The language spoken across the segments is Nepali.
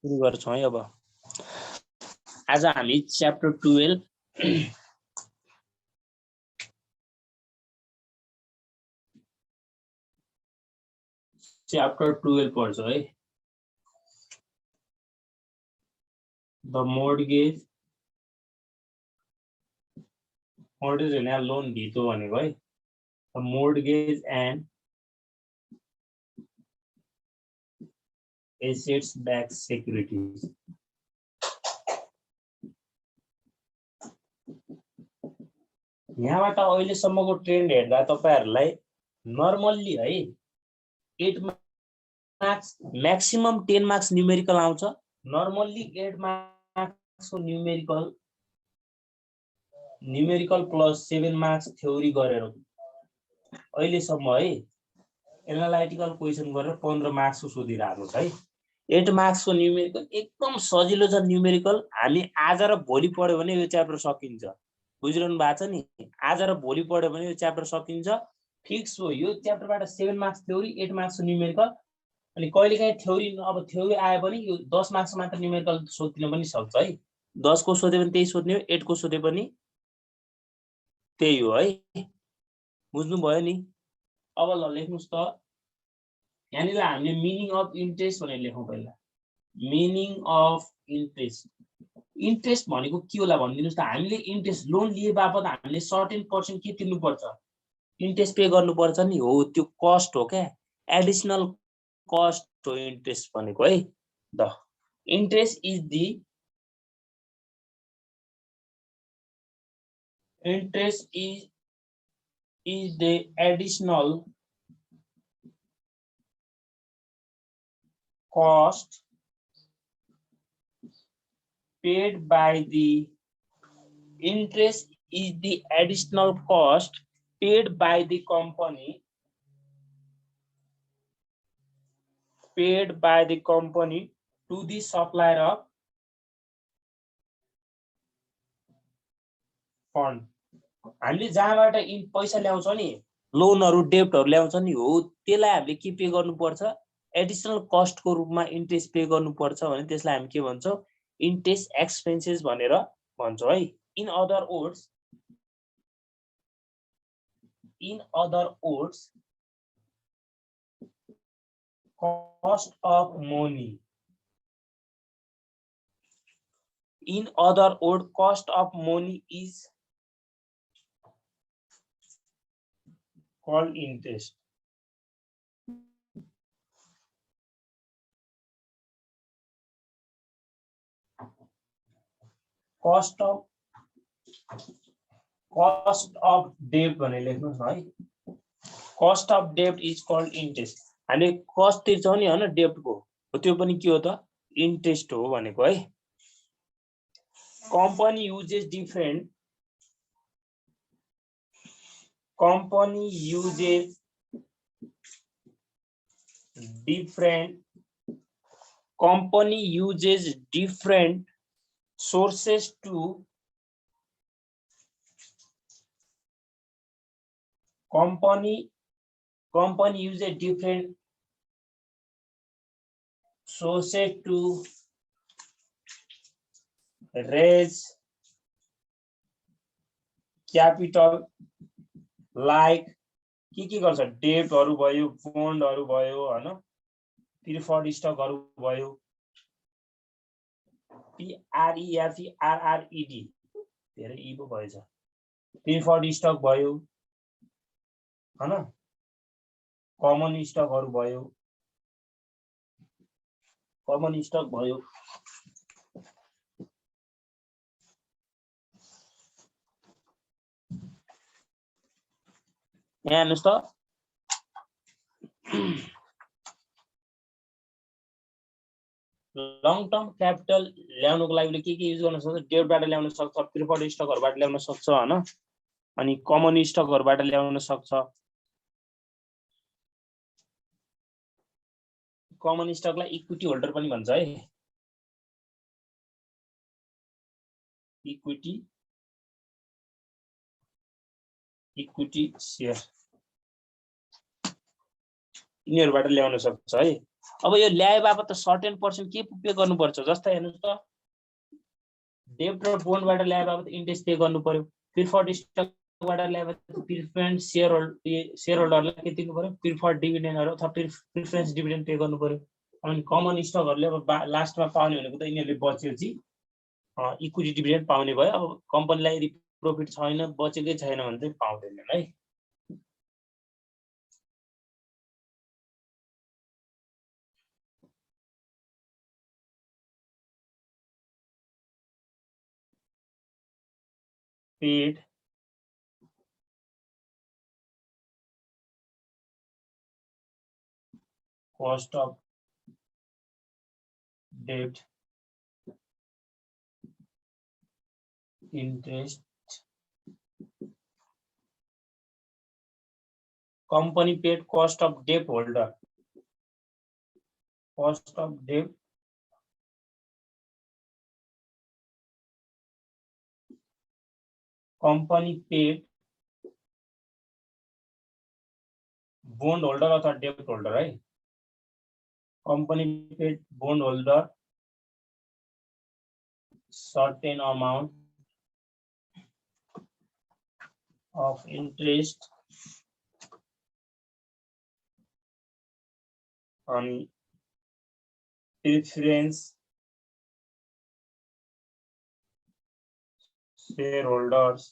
सुरु गर्छौं है अब आज हामी च्याप्टर 12 च्याप्टर 12 पढ्छौं है द मोर्टगेज हैन लोन धितो भनेको है the mortgage and assets backed securities यहाँबाट अहिलेसम्मको ट्रेन्ड हेर्दा तपाईहरुलाई नर्मल्ली है 8 मार्क्स म्याक्सिमम 10 मार्क्स न्यूमेरिकल आउँछ नर्मल्ली 8 मार्क्स को न्यूमेरिकल प्लस 7 मार्क्स थ्योरी गरेर अहिलेसम्म है एनालाइटिकल क्वेशन गरेर 15 मार्क्स को सोधिराको छ है 8 मार्क्स को न्यूमेरिकल एकदम सजिलो छ न्यूमेरिकल हामी आज र भोलि पढ्यो भने यो च्याप्टर सकिन्छ बुझिरहनु भएको छ नि आज र भोलि पढ्यो भने यो च्याप्टर सकिन्छ फिक्स हो यो च्याप्टरबाट 7 मार्क्स थ्योरी 8 मार्क्स को न्यूमेरिकल अनि कहिलेकाहीँ थ्योरी अब थ्योरी आए पनि यो 10 मार्क्स मात्र न्यूमेरिकल सोध्न पनि सक्छ है 10 को सोधे पनि त्यही सोध्ने हो 8 को सोधे पनि त्यही हो है बुझ्नु भयो नि अब ल लेख्नुस् त यहाँनिर हामीले मिनिङ अफ इन्ट्रेस्ट भनेर लेखौं पहिला मिनिङ अफ इन्ट्रेस्ट भनेको के होला भनिदिनुस् त हामीले इन्ट्रेस्ट लोन लिए बापत हामीले सर्टेन पर्सेन्ट के तिर्नु पर्छ इन्ट्रेस्ट पे गर्नु पर्छ नि हो त्यो कस्ट हो क्या एडिशनल कस्ट हो इन्ट्रेस्ट भनेको है the interest is the additional cost paid by the interest is the additional cost paid by the company to the supplier of fund हामीले जहाँबाट पैसा ल्याउँछ नि लोनहरु डेब्टहरु ल्याउँछ नि हो त्यसलाई हामीले के पे गर्नु पर्छ एडिशनल कस्ट को रूपमा इन्ट्रेस्ट पे गर्नु पर्छ भने त्यसलाई हामी के भन्छौं इन्ट्रेस्ट एक्सपेन्सेस भनेर भन्छौं है in other words cost of money in other words cost of money is called interest cost of debt भने लेख्नुस् न है cost of debt is called interest हामीले कस्ट तिर्छौं नि हैन डेब्ट को हो त्यो पनि के हो त इन्ट्रेस्ट हो भनेको है company uses different sources to company uses different sources to raise capital like के गर्छ डेब्टहरु भयो बोन्डहरु भयो हैन प्रिफर्ड स्टकहरु भयो PREFERRED धेरै ई पो भएछ प्रिफर्ड स्टक भयो हैन कमन स्टकहरु भयो यहाँ हेर्नुस् त लङ टर्म क्यापिटल ल्याउनको लागि के युज गर्न सक्छ डेब्टबाट ल्याउन सक्छ प्रिफर्ड स्टकहरुबाट ल्याउन सक्छ हैन अनि कमन स्टकहरुबाट ल्याउन सक्छ कमन स्टकलाई इक्विटी होल्डर पनि भन्छ है इक्विटी शेयर यिनीहरुबाट ल्याउन सक्छ है अब यो ल्याए बापत त सर्टेन पर्सेन्ट के पे गर्नुपर्छ जस्तै हेर्नुस् त डेब्ट र बोन्डबाट ल्याए बापत इन्ट्रेस्ट पे गर्नु पर्यो प्रिफर्ड स्टकबाट ल्याए बापत प्रिफरेन्स शेयर होल्डरलाई के दिनु पर्यो प्रिफर्ड डिभिडेन्डहरु अथवा प्रिफरेन्स डिभिडेन्ड पे गर्नु पर्यो अनि कमन स्टकहरुले अब लास्टमा पाउने भनेको त यिनीहरुले बचेपछि इक्विटी डिभिडेन्ड पाउने भयो अब कम्पनीलाई यदि प्रॉफिट छैन बचेकै छैन भने चाहिँ पाउँदैनन् है paid cost of debt interest company paid cost of debt holder cost of debt company paid bond holder or debt holder right company paid bond holder certain amount of interest on preference shareholders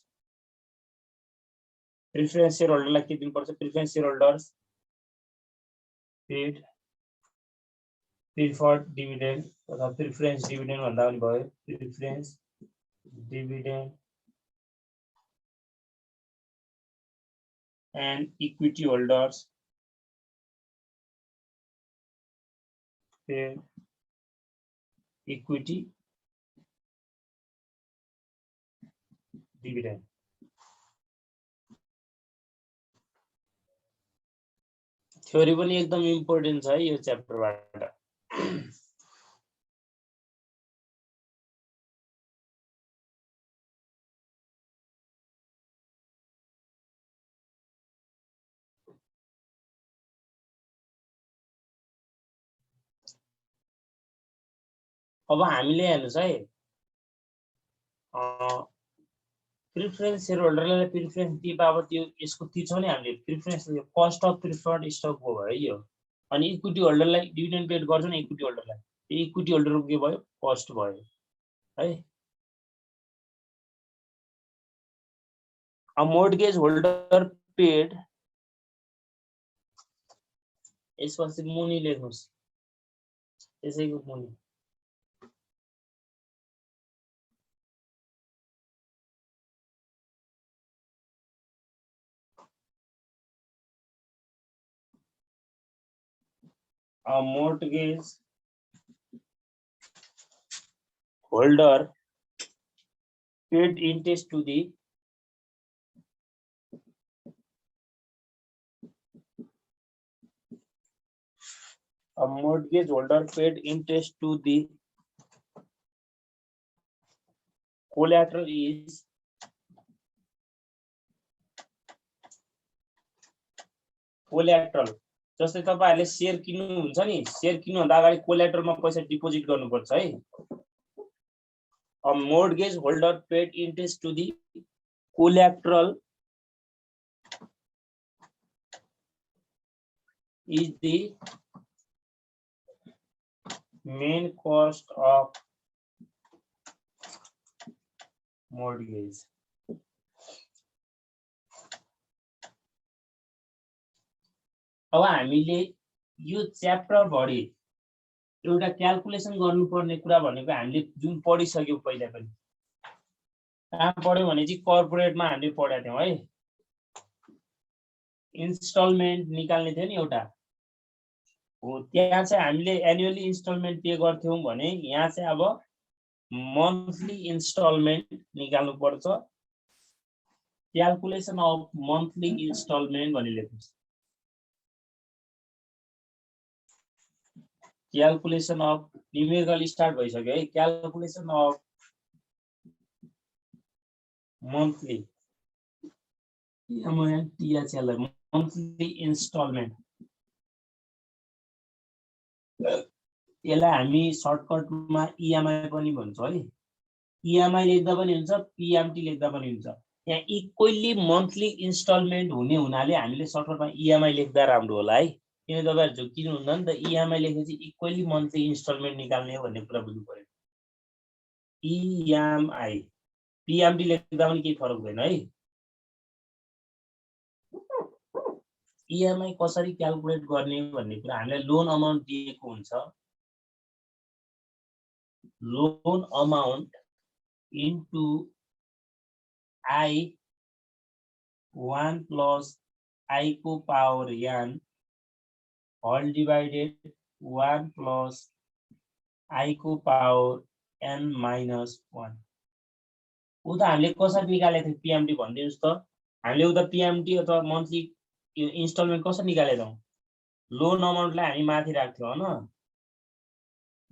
preference shareholder लाई के दिनुपर्छ preference shareholders paid preferred dividend अथवा preference dividend भन्दा पनि भयो preference dividend and equity holders paid equity dividend theory पनि एकदम इम्पोर्टेन्ट छ है यो च्याप्टरबाट अब हामीले हेर्नुस् है प्रिफरेन्स शेयरहोल्डरलाई प्रिफरेन्स दिए बापत यो यसको तिर्छौं नि हामीले preference cost of preferred stock हो है यो अनि इक्विटी होल्डरलाई डिभिडेन्ड पेड गर्छ नि इक्विटी होल्डरलाई इक्विटी होल्डरको के भयो कस्ट भयो है अ मोर्टगेज होल्डर पेड यसपछि मुनि लेख्नुस् यसैको मुनि a mortgage holder paid interest to the collateral is collateral जस्तै तपाईहरुले शेयर किन्नु हुन्छ नि शेयर किन्नु भन्दा अगाडि कोल्याटरलमा पैसा डिपोजिट गर्नुपर्छ है a mortgage holder paid interest to the collateral is the main cost of mortgage अब हामीले यो च्याप्टर भरि एउटा क्याल्कुलेसन गर्नुपर्ने कुरा भनेको हामीले जुन पढिसक्यौ पहिला पनि कहाँ पढ्यौ भने चाहिँ कर्पोरेटमा हामीले पढेका थियौ है इन्स्टलमेन्ट निकाल्ने थियो नि एउटा हो त्यहाँ चाहिँ हामीले एनुअली इन्स्टलमेन्ट पे गर्थ्यौं भने यहाँ चाहिँ अब मन्थली इन्स्टलमेन्ट निकाल्नु पर्छ क्याल्कुलेसन अफ मन्थली इन्स्टलमेन्ट भनी लेख्नुस् क्याल्कुलेसन अफ न्यूमेरिकल स्टार्ट भइसक्यो है calculation of monthly monthly installment यसलाई हामी सर्टकटमा इएमआई पनि भन्छौँ है। इएमआई लेख्दा पनि हुन्छ, पिएमटी लेख्दा पनि हुन्छ। यहाँ इक्वली मन्थली इन्स्टलमेन्ट हुने हुनाले हामीले सर्टकटमा इएमआई लेख्दा राम्रो होला है। किन तपाईहरु झुक्किनु हुन्न नि त, इएमआई लेखेपछि इक्वली मन्थली इन्स्टलमेन्ट निकाल्ने हो भन्ने कुरा बुझ्नु पर्यो। इएमआई पिएमटी लेख्दा पनि केही फरक हुँदैन है। इएमआई कसरी क्याल्कुलेट गर्ने भन्ने कुरा हामीलाई लोन अमाउन्ट दिएको हुन्छ। Loan amount into I 1 plus I को power n all divided 1 plus I को पावर n minus 1। उता हामीले कसरी निकालेको थियो पिएमटी भनिदिनुस् त। हामीले उता पिएमटी अथवा मन्थली इन्स्टलमेन्ट कसरी निकालेको थियौं? लोन अमाउन्टलाई हामी माथि राख्थ्यौं हैन,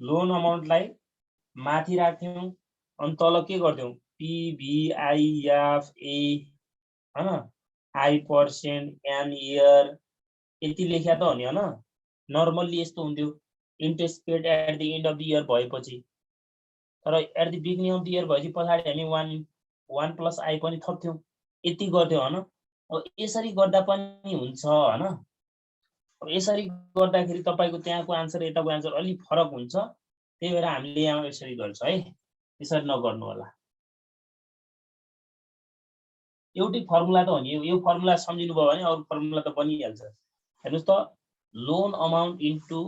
लोन अमाउन्टलाई माथि राख्थ्यौं अनि तल के गर्थ्यौं PVIFA हैन I% n year यति लेख्या त हो नि हैन। नर्मली यस्तो हुन्थ्यो interest paid at the end of the year भएपछि, तर at the beginning of the year भएपछि पछाडी हामी 1 प्लस I पनि थप्थ्यौं, यति गर्थ्यौं हैन। अब यसरी गर्दा पनि हुन्छ हैन। अब यसरी गर्दाखेरि तपाईको त्यहाँको आन्सर यताको आन्सर अलि फरक हुन्छ, त्यही भएर हामीले यहाँ यसरी गर्छ है। यसरी नगर्नु होला। एउटै फर्मुला त हो नि, यो फर्मुला सम्झिनु भयो भने अरु फर्मुला त बनिहाल्छ। हेर्नुस् त लोन अमाउन्ट इन्टु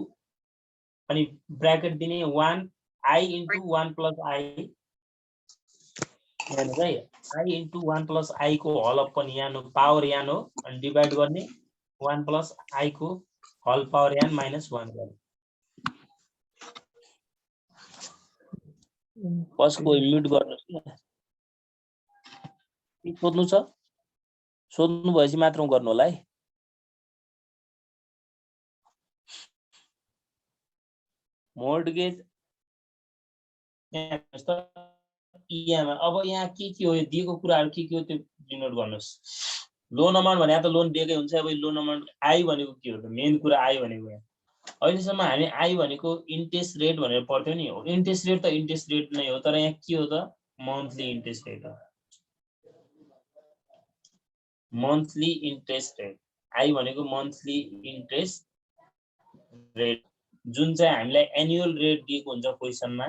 अनि ब्र्याकेट दिने 1 I इन्टु 1 प्लस I हेर्नुस् है, I इन्टु 1 प्लस I को होल अप पनि यहाँ पावर यहाँ हो अनि डिभाइड गर्ने 1 प्लस I को होल पावर n माइनस 1 गर्ने। कसको म्युट गर्नुस् न, सोध्नु छ, सोध्नु भएपछि मात्र गर्नु होला है। मोर्टगेज इएमआई अब यहाँ के हो दिएको कुराहरु के हो त्यो डिनोट गर्नुस्। लोन अमाउन्ट भने त लोन दिएकै हुन्छ। अब लोन अमाउन्ट आई भनेको के हो त, मेन कुरा आई भनेको यहाँ अहिलेसम्म हामी आई भनेको इन्ट्रेस्ट रेट भनेर पढ्थ्यौ नि। हो इन्ट्रेस्ट रेट त इन्ट्रेस्ट रेट नै हो, तर यहाँ के हो त मन्थली इन्ट्रेस्ट रेट हो। मन्थली इन्ट्रेस्ट रेट आई भनेको मन्थली इन्ट्रेस्ट रेट जुन चाहिँ हामीलाई एनुअल रेट दिएको हुन्छ क्वेशनमा।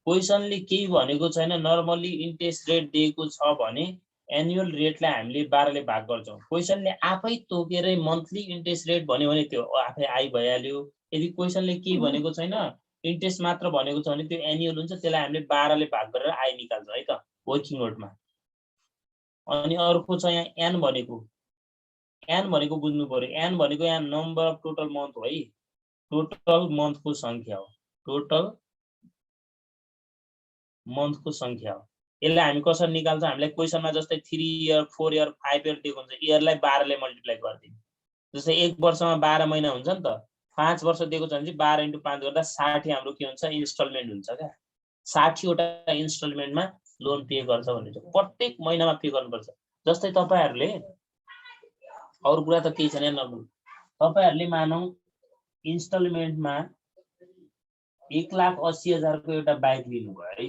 क्वेशनले केही भनेको छैन, नर्मली इन्ट्रेस्ट रेट दिएको छ भने एनुअल रेटलाई हामीले 12 ले भाग गर्छौं। क्वेशनले आफै तोकेरै मन्थली इन्ट्रेस्ट रेट भन्यो भने त्यो आफै आई भइहाल्यो। यदि क्वेशनले केही भनेको छैन, इन्ट्रेस्ट मात्र भनेको छ भने त्यो एनुअल हुन्छ, त्यसलाई हामीले 12 ले भाग गरेर आई निकाल्छौं है त वर्किङ नोटमा। अनि अर्को छ यहाँ n भनेको, n भनेको बुझ्नु पर्यो। n भनेको यहाँ नम्बर अफ टोटल मन्थ हो है, टोटल मन्थको संख्या हो, टोटल मन्थको संख्या हो। यसलाई हामी कसरी निकाल्छौं? हामीलाई क्वेशनमा जस्तै 3 इयर 4 इयर 5 इयर दिएको हुन्छ, इयरलाई 12 ले मल्टिप्लाई गर्दिनु। जस्तै एक वर्षमा 12 महिना हुन्छ नि त, 5 वर्ष दिएको छ भने चाहिँ 12 × 5 गर्दा 60 हाम्रो के हुन्छ इन्स्टलमेन्ट हुन्छ क्या। 60 वटा इन्स्टलमेन्टमा लोन पे गर्छ भने चाहिँ प्रत्येक महिनामा पे गर्नुपर्छ। जस्तै तपाईहरुले अरु कुरा त केही छैन नगर्नु, तपाईहरुले मानौ इन्स्टलमेन्टमा 1,80,000 को एउटा बाइक लिनुभयो है।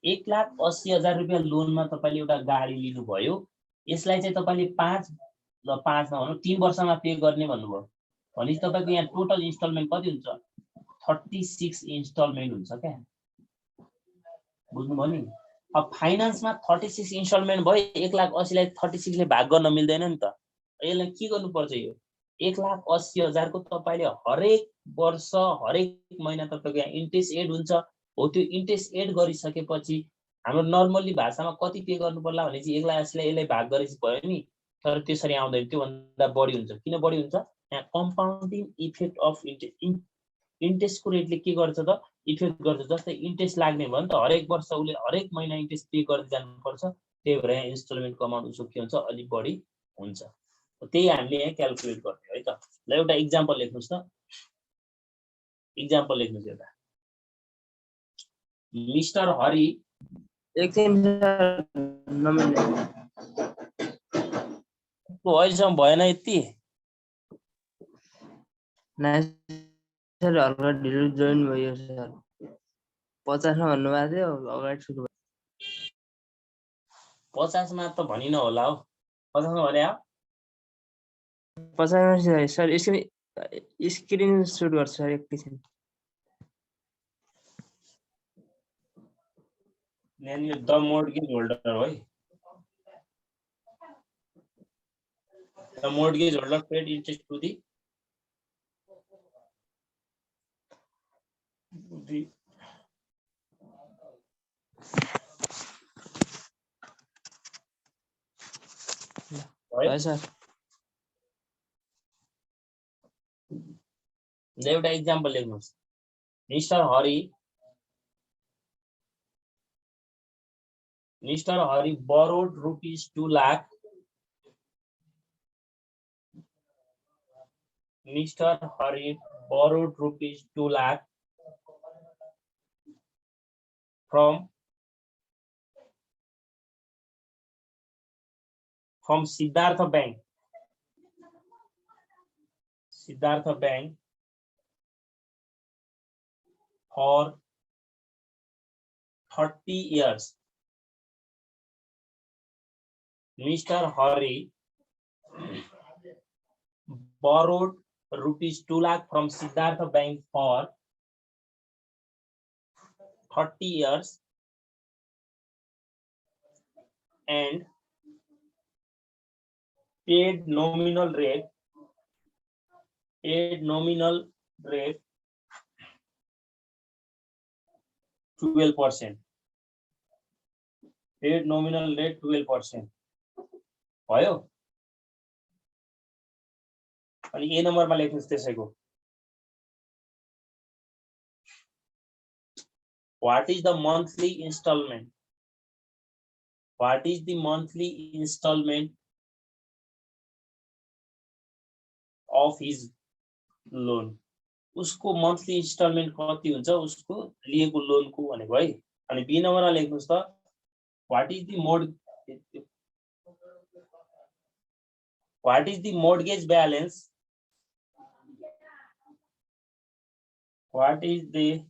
1,80,000 रुपैयाँ लोनमा तपाईले एउटा गाडी लिनुभयो। यसलाई चाहिँ तपाईले 5 नभनौं 3 वर्षमा पे गर्ने भन्नुभयो भने तपाईको यहाँ टोटल इन्स्टलमेन्ट कति हुन्छ 36 इन्स्टलमेन्ट हुन्छ क्या। बुझ्नुभयो नि। अब फाइनान्समा 36 इन्स्टलमेन्ट भयो, 1,80,000 लाई 36 ले भाग गर्न मिल्दैन नि त। यसलाई के गर्नुपर्छ? यो 1,80,000 को तपाईले हरेक वर्ष हरेक महिना तपाईको यहाँ इन्ट्रेस्ट एड हुन्छ। हो त्यो इन्ट्रेस्ट एड गरिसकेपछि हाम्रो नर्मली भाषामा कति पे गर्नु पर्ला भने चाहिँ 1,80,000 लाई यसले भाग गरेपछि भयो नि, तर त्यसरी आउँदैन, त्यो भन्दा बढी हुन्छ। किन बढी हुन्छ? यहाँ कम्पाउन्डिङ इफेक्ट अफ इन्ट्रेस्टको रेटले के गर्छ त इफेक्ट गर्छ। जस्तै इन्ट्रेस्ट लाग्ने भयो नि त, हरेक वर्ष उले हरेक महिना इन्ट्रेस्ट पे गर्दै जानुपर्छ, त्यही भएर यहाँ इन्स्टलमेन्टको अमाउन्ट उसको के हुन्छ अलि बढी हुन्छ। त्यही हामीले यहाँ क्याल्कुलेट गर्ने है त। ल एउटा एक्जाम्पल लेख्नुस् त, एक्जाम्पल लेख्नुस् एउटा। मिस्टर हरि अहिलेसम्म भएन यति सर हल्का ढिलो जोइन भयो सर 50 मा भन्नुभएको थियो अगाडि सुरु 50 मा त भनिन होला हो 50 मा भने 50 मा सर स्क्रिन सुट गर्छु सर एकैछिन यहाँनिर द मोर्टगेज होल्डर है the mortgage holder paid interest to the है सर एउटा इक्जाम्पल लेख्नुहोस् Mr. Hari borrowed rupees 2 lakh. Mr. Hari borrowed rupees 2 lakh from Siddhartha Bank. Siddhartha Bank for 30 years. Mr. Hari borrowed rupees 2 lakh from Siddhartha Bank for 30 years and paid nominal rate 12%. Paid nominal rate 12%. भयो अनि ए नम्बरमा लेख्नुस् त्यसैको What is the monthly installment? What is the monthly installment of his loan? उसको monthly installment कति हुन्छ उसको लिएको लोनको भनेको है अनि बी नम्बरमा लेख्नुस् त What is the mortgage balance? What is the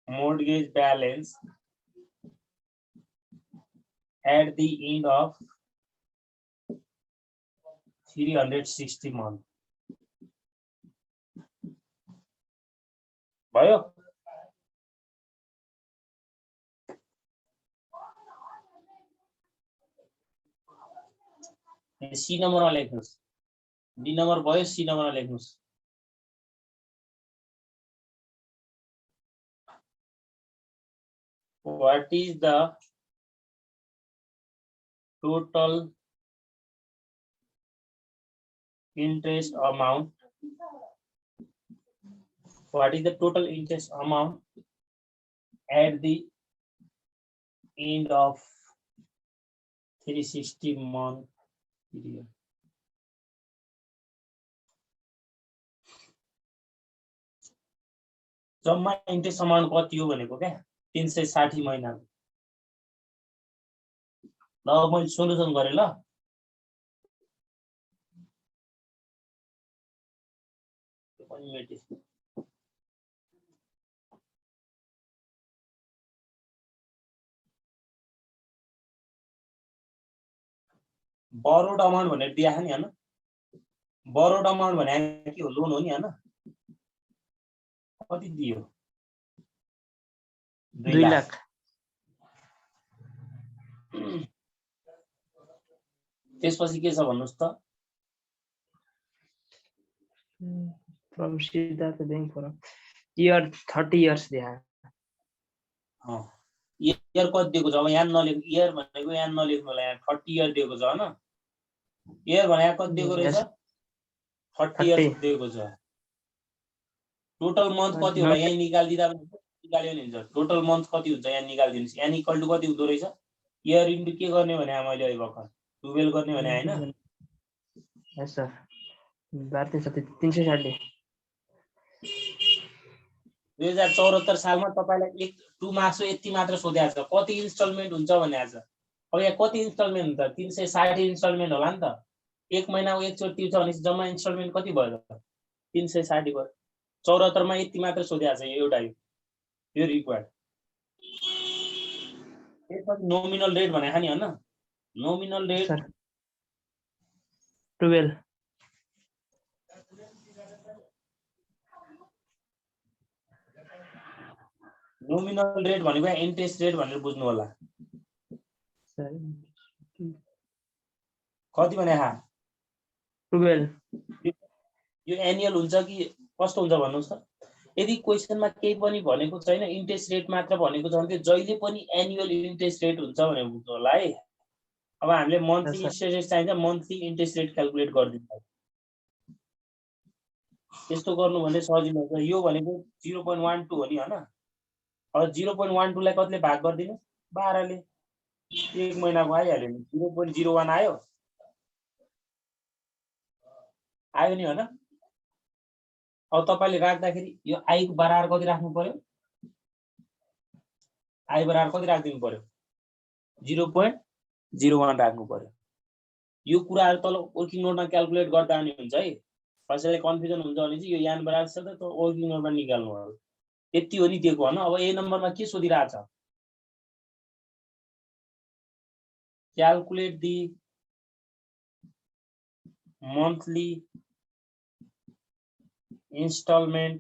mortgage balance at the end of 360 month? भयो सी नम्बरमा लेख्नुस् डी नम्बर भयो सी नम्बरमा लेख्नुस् What is the total interest amount? What is the total interest amount at the end of 360 month period? जम्मा इन्ट्रेस्ट अमाउन्ट कति हो भनेको क्या 360 महिना ल मैले सोलुसन गरे ल borrowed amount भनेर दिएको नि हैन borrowed amount भने के हो लोन हो नि हैन कति दियो 2 लाख त्यसपछि के छ भन्नुस् त from Siddhartha Bank for year 30 years दिया इयर कति दिएको छ अब यहाँ नलेख्नु इयर भनेको यहाँ नलेख्नु होला यहाँ 30 इयर दिएको छ हैन इयर भने कति दिएको रहेछ 30 इयर दिएको छ टोटल मन्थ कति होला यहाँ निकाल्दिदा निकाल्यो नि हुन्छ टोटल मन्थ कति हुन्छ यहाँ निकाल्दिनुस् यहाँ इक्वल टु कति हुँदो रहेछ इयर इन्टु के गर्ने भने मैले अहिले भर्खर 12 गर्ने भने हैन यस सर 360 2074 सालमा तपाईलाई 2 मार्क्स यति मात्र सोधेको छ कति इन्स्टलमेन्ट हुन्छ भनेको छ अब यहाँ कति इन्स्टलमेन्ट हुन्छ 360 इन्स्टलमेन्ट होला नि त एक महिनाको एकचोटि तिर्छ भने जम्मा इन्स्टलमेन्ट कति भयो त 360 भयो 74 मा यति मात्र सोधिएको छ यो एउटा यो रिक्वायर्ड त्यसपछि नोमिनल रेट भनेको नि हैन nominal rate sir 12 nominal rate भनेको इन्ट्रेस्ट रेट भनेर बुझ्नु होला सर कति भने हा 12 यो एनुअल हुन्छ कि कस्तो हुन्छ भन्नुस् त यदि क्वेशनमा केही पनि भनेको छैन इन्ट्रेस्ट रेट मात्र भनेको छ भने जहिले पनि एनुअल इन्ट्रेस्ट रेट हुन्छ भनेर बुझ्नु होला है अब हामीले मन्थली Yes, इन्ट्रेस्ट रेट चाहिन्छ मन्थली इन्ट्रेस्ट रेट क्याल्कुलेट गरिदिन्छ त्यस्तो गर्नु भने सजिलो हुन्छ यो भनेको 0.12 हो नि हैन अब 0.12 लाई कतिले भाग गर्दिनु 12 ले एक महिनाको आइहाल्यो नि 0.01 आयो आयो नि हैन अब तपाईले राख्दाखेरि यो आई को बराबर कति राख्नु पर्यो आई बराबर कति राख्दिनु पर्यो 0.01 राख्नु पर्यो यो कुराहरु तल वर्किङ नोटमा क्याल्कुलेट गर्दा नि हुन्छ है कसैले कन्फ्युजन हुन्छ भने चाहिँ यो यान बराबर छ त वर्किङ नोटमा निकाल्नु हो यति हो नि दिएको हैन अब ए नम्बरमा के सोधिरहेको छ क्याल्कुलेट दी monthly installment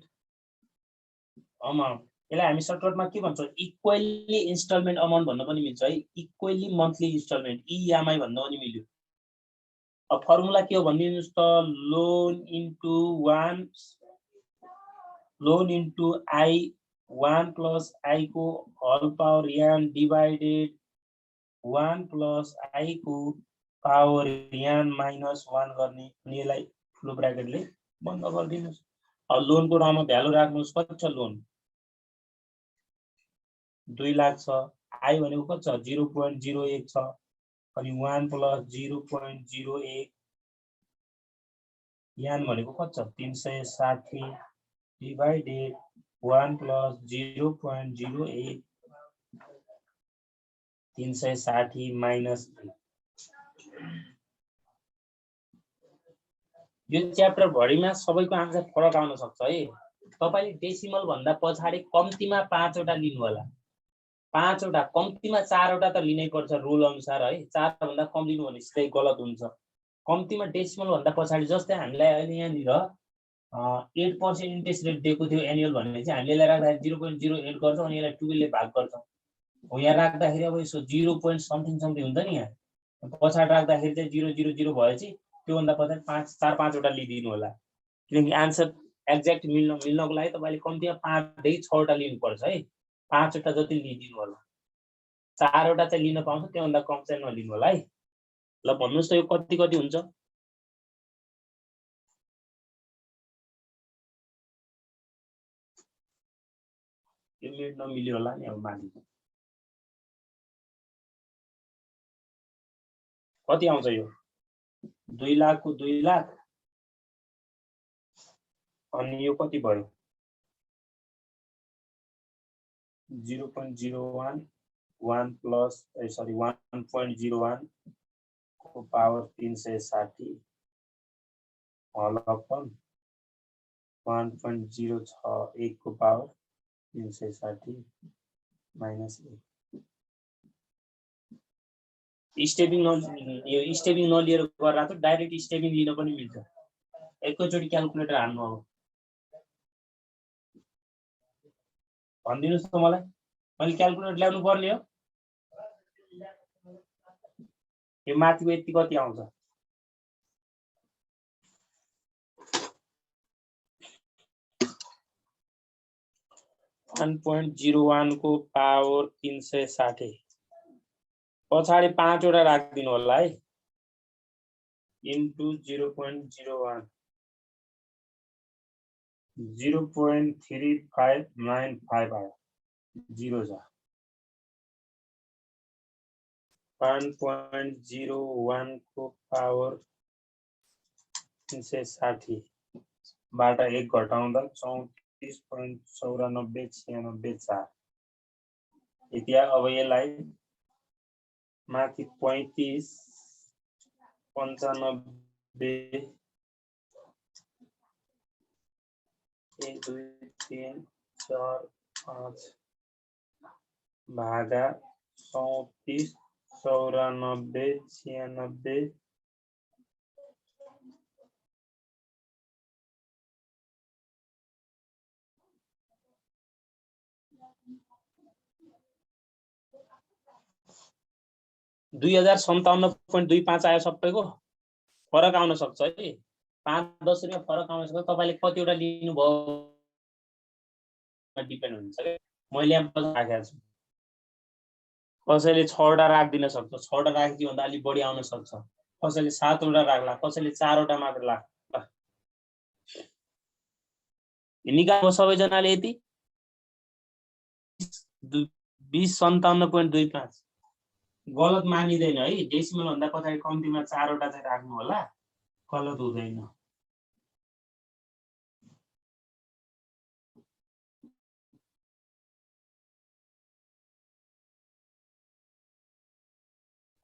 amount यसलाई हामी सर्टकटमा के भन्छौं इक्वली इन्स्टलमेन्ट अमाउन्ट भन्न पनि मिल्छ है इक्वली मन्थली इन्स्टलमेन्ट ईएमआई भन्न पनि मिल्यो अब फर्मुला के हो भनिदिनुस् त लोन इन्टु आई 1 प्लस आई को whole power n divided 1 plus i को पावर n माइनस 1 गर्ने अनि यसलाई ठुलो ब्र्याकेटले बन्द गरिदिनुस् अब लोनको ठाउँमा भ्यालु राख्नुस् कति छ लोन 2 लाख छ आई भनेको कति छ 0.01 छ अनि 1 प्लस 0.01 n भनेको कति छ 360 डिवाइडेड 1 प्लस 0.01 360 माइनस यो च्याप्टर भरिमा सबैको आन्सर फरक आउन सक्छ है तपाईले डेसिमल भन्दा पछाडी कम्तिमा 5 वटा लिनु होला 5 वटा कम्तिमा 4 वटा त लिनै पर्छ रुल अनुसार है 4 भन्दा कम लिनु भने सिधै गलत हुन्छ कम्तिमा डेसिमल भन्दा पछाडी जस्तै हामीलाई अहिले यहाँ निर 8% इन्ट्रेस्ट रेट दिएको थियो एनुअल भने चाहिँ हामीले राख्दाखेरि 0.08 गर्छौं अनि यसलाई 12 ले भाग गर्छौं हो यहाँ राख्दाखेरि अब यसो 0. समथिङ हुन्छ नि यहाँ पछाडी राख्दाखेरि चाहिँ 0.00 भएपछि त्यो भन्दा पछाडी 4-5 वटा लिदिनु होला किनकि आन्सर एक्ज्याक्ट मिल्नको लागि तपाईले कम्तिमा 5 देखि 6 वटा लिनु पर्छ है 5 वटा जति लिदिनु होला 4 वटा चाहिँ लिन पाउँछ त्यो भन्दा कम चाहिँ नलिनु होला है ल भन्नुस् त यो कति कति हुन्छ यो मिट नमिल्यो होला नि अब माथि कति आउँछ यो 2 लाख को 2 लाख अनि यो कति भयो 0.01 1 प्लस सरी 1.01 को पावर 360 होल अपन 1.061 को पावर 360 माइनस 1 स्टेपिङ नलिएर गर्दा त डाइरेक्ट स्टेपिङ लिन पनि मिल्छ एकैचोटी क्याल्कुलेटर हान्नु हो भनिदिनुस् त मलाई मैले क्याल्कुलेटर ल्याउनु पर्ने हो यो माथिको यति कति आउँछ 1.01 को पावर 360 पछाडी 5 वटा राख्दिनु होला है इन्टु 0.01 0.3595 आयो 0 छ 1.01 को पावर 360 बाट 1 घटाउँदा 34.9496 यति अब यसलाई माथि 35 95 1 2 3 4 5 भागा 34 94 96 2057.25 आयो सबैको फरक आउन सक्छ है 5-10 रुपैयाँ फरक आउन सक्छ तपाईले कतिवटा लिनुभयो डिपेन्ड हुन्छ के मैले यहाँ राखेको छु कसैले 6 वटा राख्दिन सक्छ 6 वटा राखिदियो भन्दा अलि बढी आउन सक्छ कसैले 7 वटा राख्ला कसैले 4 वटा मात्र राख्ला निकाल्नु सबैजनाले यति 2057.25 गलत मानिदैन है डेसिमल भन्दा पछाडि कम्तीमा 4 वटा चाहिँ राख्नु होला गलत हुँदैन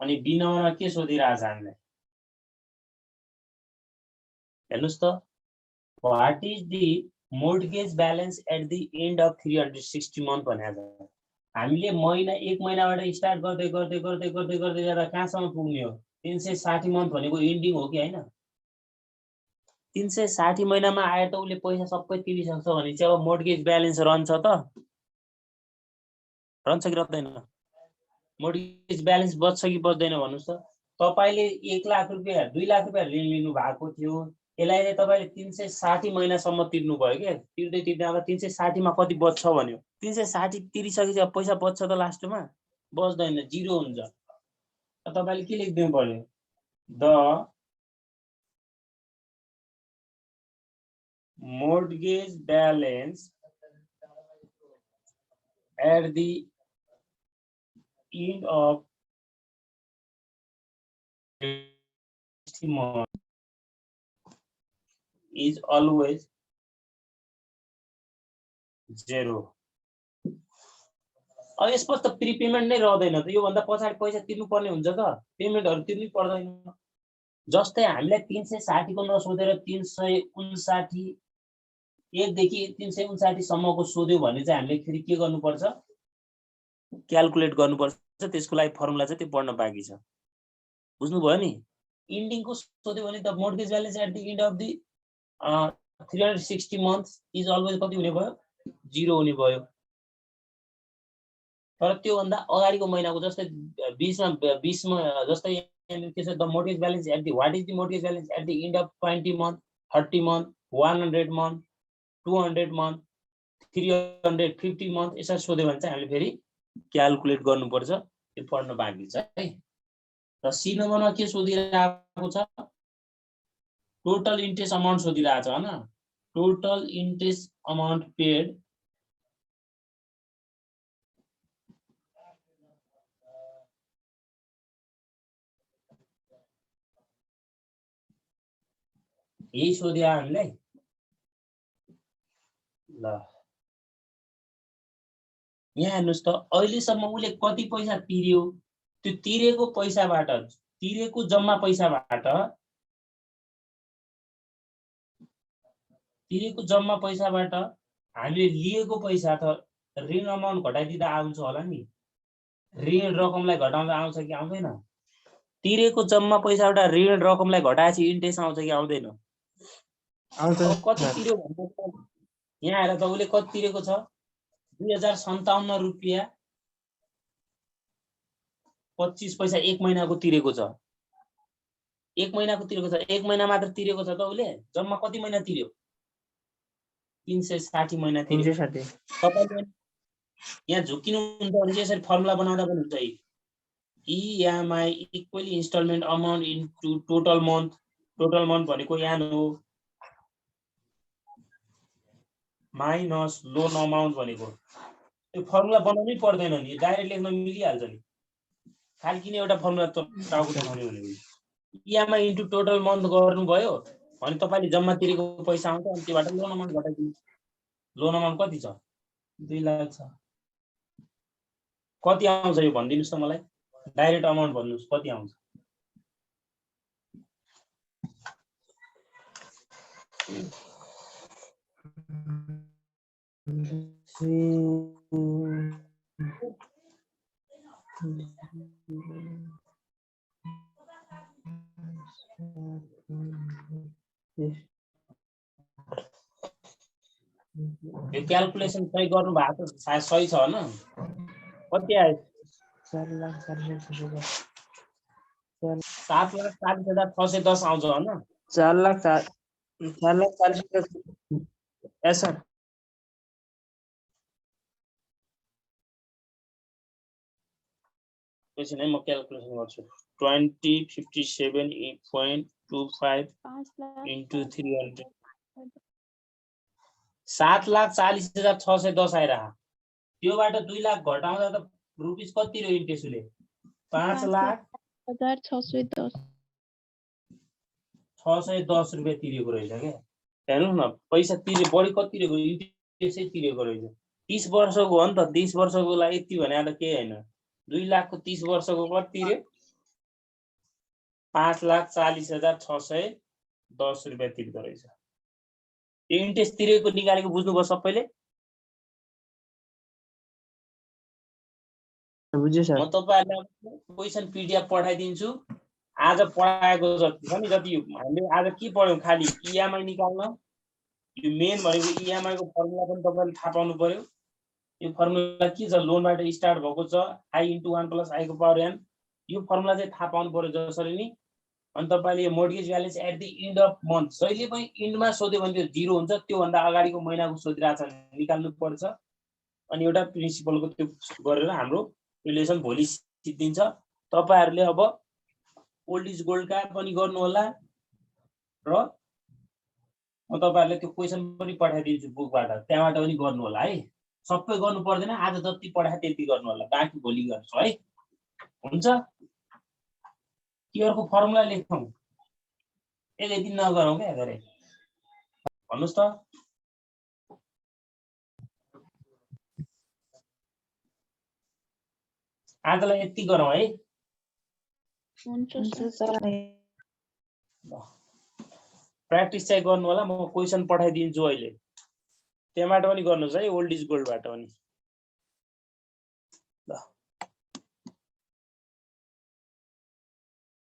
अनि बिनामा के सोधिरहेछ हामीलाई हेर्नुस् त what is the mortgage balance at the end of 360 month भनेको छ हामीले महिना एक महिनाबाट स्टार्ट गर्दै गर्दै गर्दै गर्दै गर्दै जाँदा कहाँसम्म पुग्ने हो 360 मन्थ भनेको एन्डिङ हो कि हैन 360 महिनामा आए त उले पैसा सबै तिरिसक्छ भने चाहिँ अब मोर्टगेज ब्यालेन्स रहन्छ त रहन्छ कि रहदैन मोर्टगेज ब्यालेन्स बच्छ कि बच्दैन भन्नुस् त तपाईले 1 लाख रुपैयाँ 2 लाख रुपैयाँ ऋण लिनु भएको थियो यसलाई चाहिँ तपाईले 360 महिनासम्म तिर्नु भयो के तिर्दै तिर्दै आउँदा 360 मा कति बच्छ भन्यो 360 तिरिसकेपछि अब पैसा बच्छ त लास्टमा बच्दैन जिरो हुन्छ तपाईले के लेख्दिनु पर्यो the mortgage balance at the end of 60 months is always 0 अब यसपछि त प्रिपेमेन्ट नै रहदैन त यो भन्दा पछाडी पैसा तिर्नु पर्ने हुन्छ त पेमेन्टहरु तिर्नै पर्दैन जस्तै हामीलाई 360 को नसोधेर 359 1 देखि 359 सम्मको सोध्यो भने चाहिँ हामीले फेरि के गर्नुपर्छ क्याल्कुलेट गर्नुपर्छ त्यसको लागि फर्मुला चाहिँ त्यो पढ्न बाँकी छ बुझ्नु भयो नि एन्डिङ को सोध्यो भने the mortgage balance at the end of the 360 months is always कति हुने भयो 0 हुने भयो तर त्यो भन्दा अगाडिको महिनाको जस्तै 20 मा जस्तै के छ the mortgage balance at the what is the mortgage balance at the end of 20 month 30 month 100 month 200 month 350 month यसरी सोध्यो भने चाहिँ हामीले फेरि क्याल्कुलेट गर्नुपर्छ त्यो पढ्न बाँकी छ है र सी नम्बरमा के सोधिरहेको छ टोटल इन्ट्रेस्ट अमाउन्ट सोधिरहेको छ हैन टोटल इन्ट्रेस्ट अमाउन्ट पेड यही सोध्यो हामीलाई ल यहाँ हेर्नुस् त अहिलेसम्म उले कति पैसा तिर्यो त्यो तिरेको जम्मा पैसाबाट हामीले लिएको पैसा त ऋण अमाउन्ट घटाइदिँदा आउँछ होला नि ऋण रकमलाई घटाउँदा आउँछ कि आउँदैन तिरेको जम्मा पैसाबाट ऋण रकमलाई घटाएपछि इन्ट्रेस्ट आउँछ कि आउँदैन आउँछ कति तिर्यो भन्दा यहाँ आएर त उले कति तिरेको छ 2057 रुपैयाँ 25 पैसा एक महिनाको तिरेको छ एक महिना मात्र तिरेको छ त उले जम्मा कति महिना तिर्यो 360 महिना तिर्यो 360 तपाईले यहाँ झुकिनु हुन्छ भने चाहिँ यसरी फर्मुला बनाउँदा पनि हुन्छ EMI equally instalment amount into total month भनेको यहाँ हो माइनस लोन अमाउन्ट भनेको त्यो फर्मुला बनाउनै पर्दैन नि डाइरेक्ट लेख्न मिलिहाल्छ नि खाली किन एउटा फर्मुला टाउको देखाउने भनेको EMI इन्टु टोटल मन्थ गर्नुभयो भने तपाईले जम्मा तिरेको पैसा आउँछ अनि त्यसबाट लोन अमाउन्ट घटाइदिनु लोन अमाउन्ट कति छ 2 लाख छ कति आउँछ यो भनिदिनुस् त मलाई डाइरेक्ट अमाउन्ट भन्नुस् कति आउँछ यो क्याल्कुलेसन सही गर्नु भएको छ सायद सही छ हैन कति आयो 7,40,610 आउँछ हैन 4,40,000 yes sir त्यसैले म क्याल्कुलेसन गर्छु 2057.25 into 300 7,40,610 आइरा त्योबाट 2 लाख घटाउँदा त रुपैयाँ कति रह्यो इन्ट्रेस्टले 5,610 रुपैयाँ तिरेको रहेछ के हेर्नु न पैसा तिरे बढी कति तिरेको इन्ट्रेस्टै तिरेको रहेछ 30 वर्षको हो नि त 30 वर्षको लागि यति भने त के हैन 2 लाखको 30 वर्षको कति तिर्यो 5,40,610 रुपैयाँ तिर्दो रहेछ यो इन्ट्रेस्ट तिरेको निकालेको बुझ्नुभयो सबैले बुझ्यो सर म तपाईहरुलाई क्वेशन पीडीएफ पठाइदिन्छु आज पढाएको जति छ नि जति हामीले आज के पढ्यौं खाली ईएमआई निकाल्न यो मेन भनेको ईएमआई को फर्मुला पनि तपाईहरुले थाहा पाउनु पर्यो यो फर्मुला के छ लोनबाट स्टार्ट भएको छ i * 1 + i को पावर n यो फर्मुला चाहिँ थाहा पाउनु पर्यो जसरी नि अनि तपाईले यो mortgage balance at the end of month जहिले पनि एन्डमा सोध्यो भने त्यो जिरो हुन्छ त्यो भन्दा अगाडिको महिनाको सोधिरहेछ निकाल्नु पर्छ अनि एउटा प्रिन्सिपलको त्यो गरेर हाम्रो रिलेसन भोलि सिद्धिन्छ तपाईहरुले अब ओल्ड इज गोल्ड का पनि गर्नु होला र म तपाईहरुले त्यो क्वेशन पनि पठाइदिन्छु बुकबाट त्यहाँबाट पनि गर्नु होला है सबै गर्नु पर्दैन आज जति पढाए त्यति गर्नु होला बाँकी भोलि गर्छु है हुन्छ केयरको फर्मुला लेखौं एक दिन नगरौँ के गरे भन्नुस् त आजलाई यति गरौँ है प्र्याक्टिस चाहिँ गर्नु होला म क्वेशन पठाइदिन्छु अहिले त्यहाँबाट पनि गर्नुस् है ओल्ड इज गोल्डबाट पनि